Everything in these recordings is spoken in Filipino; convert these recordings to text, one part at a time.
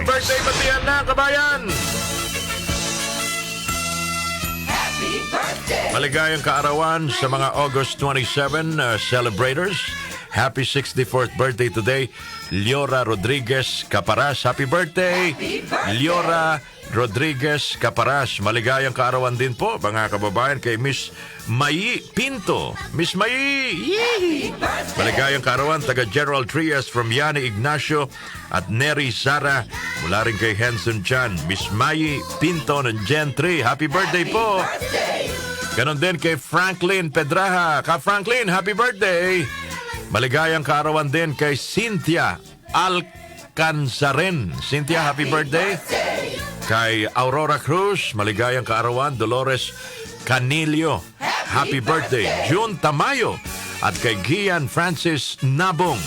birthday batian na, kabayan! Maligayang kaarawan sa mga August 27 celebrators. Happy 64th birthday today, Liora Rodriguez Caparas. Happy birthday, Liora Rodriguez Caparas. Maligayang kaarawan din po, mga kababayan, kay Miss Mai Pinto. Miss Mai! Yee! Maligayang kaarawan, taga Gerald Trias from Yani Ignacio at Neri Sara. Mula rin kay Henson Chan. Miss Mai Pinto ng Gen 3. Happy birthday po! Ganon din kay Franklin Pedraha. Ka Franklin, happy birthday! Maligayang kaarawan din kay Cynthia Alcanzaren. Cynthia, happy birthday! Kay Aurora Cruz, maligayang kaarawan. Dolores Canilio, happy birthday! June Tamayo. At kay Gian Francis Nabong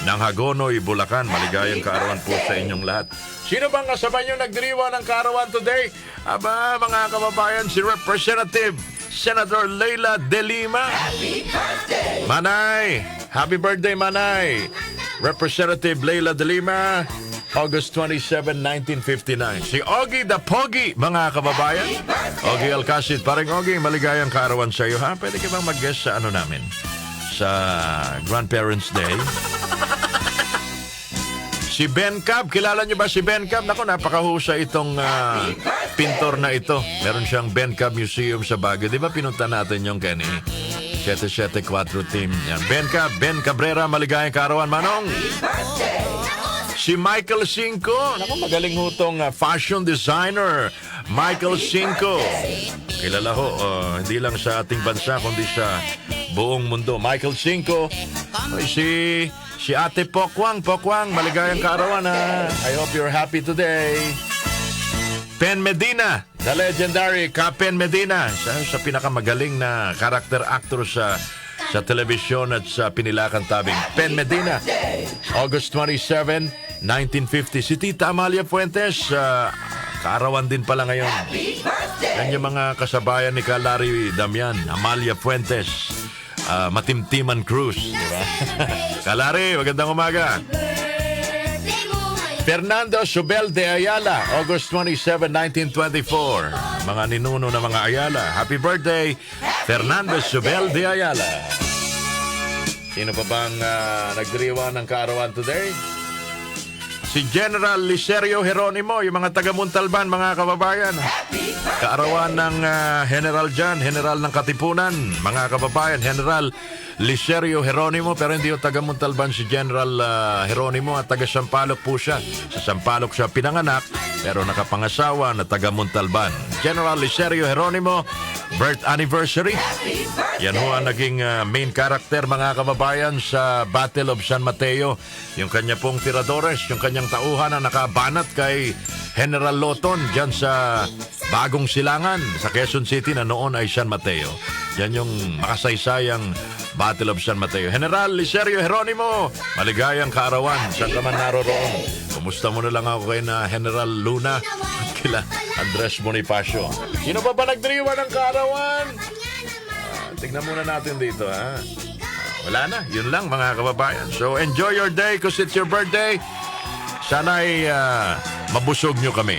ng Hagonoy, Bulacan, maligayang kaarawan po sa inyong lahat. Sino bang kasabay nyo nagdiriwa ng kaarawan today? Aba, mga kababayan, si Representative Senator Leila De Lima. Happy birthday! Manay! Happy birthday, Manay! Representative Leila De Lima, August 27, 1959. Si Ogie the Pogi, mga kababayan. Ogie Alcacid, parang Ogie, maligayang kaarawan sa iyo, ha? Pwede ka bang mag-guest sa ano namin? Sa Grandparents' Day? Si Ben Cab, kilala niyo ba si Ben Cab? Naku, napakahusay itong pintor na ito. Meron siyang Ben Cab Museum sa Baguio. Di ba pinunta natin yung Kenny? 774 team. Yan. Ben Cab, Ben Cabrera, maligayang kaarawan, Manong. Si Michael Cinco. Naku, magaling hutong fashion designer. Michael Cinco. Kilala ho, hindi lang sa ating bansa, kundi sa buong mundo. Michael Cinco. Si Ate Pokwang, maligayang kaarawan, ha. I hope you're happy today. Pen Medina, the legendary Pen Medina, sa pinakamagaling na character actor sa telebisyon at sa pinilakan tabing. Pen Medina, August 27, 1950. Si Tita Amalia Fuentes, kaarawan din pala ngayon. Yan yung mga kasabayan ni Kalari Damian, Amalia Fuentes. Matimtiman Cruz, di ba? Kalari, magandang umaga. Fernando Subel de Ayala, August 27, 1924. Mga ninuno na mga Ayala. Happy birthday, Fernando Subel de Ayala. Sino pa bang nagdiriwa ng kaarawan today? Si General Licerio Geronimo, yung mga taga-Muntalban, mga kababayan. Kaarawan ng General Jan, General ng Katipunan, mga kababayan, General Licerio Geronimo, pero hindi yung taga-Muntalban si General Geronimo, at taga-Sampaloc po siya. Sa Sampaloc siya pinanganak, pero nakapangasawa na taga-Muntalban. General Licerio Geronimo, birth anniversary. Yan ho ang naging main character, mga kababayan, sa Battle of San Mateo. Yung kanya pong tiradores, yung kanyang tauhan na nakabanat kay General Loton dyan sa Bagong Silangan sa Quezon City na noon ay San Mateo. Yan yung makasaysayang Battle of San Mateo. General Licerio Geronimo, maligayang kaarawan. Saan ka man naroroon? Kumusta mo na lang ako kay na General Luna at kila Andres Bonifacio. Sino ba nagdiriwa ng kaarawan? Tignan muna natin dito, ha? Wala na. Yun lang, mga kababayan. So, enjoy your day because it's your birthday. Sana'y mabusog nyo kami.